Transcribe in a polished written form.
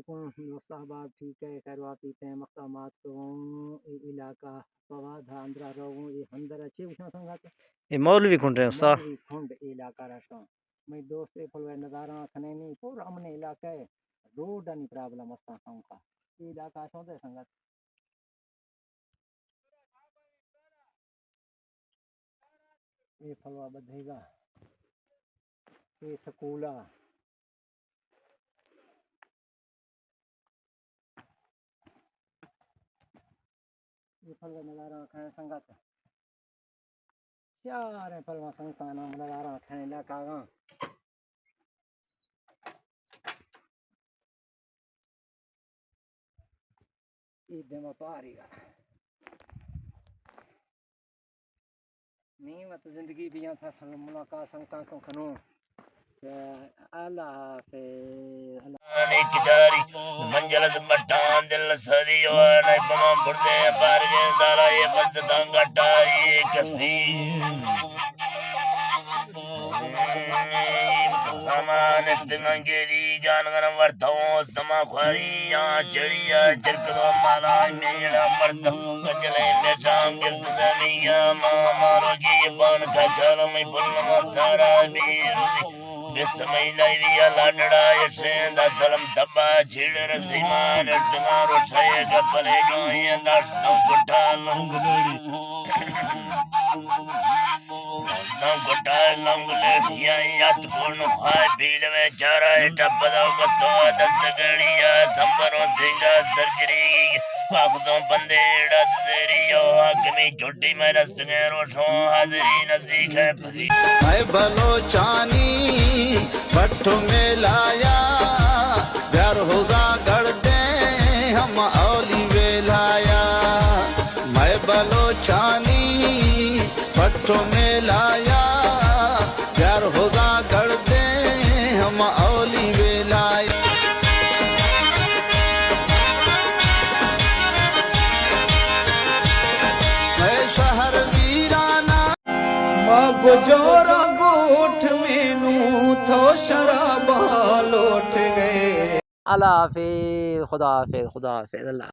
वालेकुम दोस्त अहबाब, ठीक है? खैर वापीते हैं मकामात तो इलाका फवाद हा अंदरा रहूँ ये अंदर अच्छे उठा संगाते ये मौलवी खुंड रहे उस्ताद मौलवी खुंड इलाका रहता हूँ मैं दोस्त ए फलवे नज़ारा खने नहीं पूरा हमने इलाका है रोड नहीं प्रॉब्लम अस्ता खाऊं का ये इलाका शोधे संगत ये फलवा बधेगा ये स्कूला ये फलवा नज़ारा खने संगत यार फलवा संगताना नज़ारा खने इलाका गा ये देवा पारीगा नहीं मत जिंदगी भी यहाँ था संग मुलाकात संगता को खनो अल्लाह पे कितारी मंजल बटान दिल सदी और पमा बुर्दे पार के दाला ये बंद तंगटा ये कफी सामान इस्तेंगेरी जानगरम वर्तों समा खरिया चढ़िया चिरकदो माला मेरा मर्द गजले में शाम गिरत दनिया मारो की बन था चलम बुलमा सारा बीर बिस्मई लाइविया लाडड़ा यशें दा सलम तबा छिड़ रसीमान अर्चना रोशे गपले गाय दास्तों कुटा लंगलेरी दास्तों कुटा लंगलेरी यात कोन हाय भील में चारा टपदा बस्तो दस्तगड़िया संबरों सिंगा सरगरी पाखदों बंदेड़ा तेरियो हकमी छोटी में रस्तगे रोशों हाजिरी नजीक है फजी मैं बलोचानी भट्टो में लाया प्यार होगा गढ़ दे हम औली वेलाया मैं बलोचानी भट्टो में लाया प्यार होगा गढ़ दे हम औली वेलाया मैं शहर वीराना गुजोरा गोठ मेनू थो शराबा लौट गए अल्लाह हाफिज़ खुदा हाफिज़ अल्लाह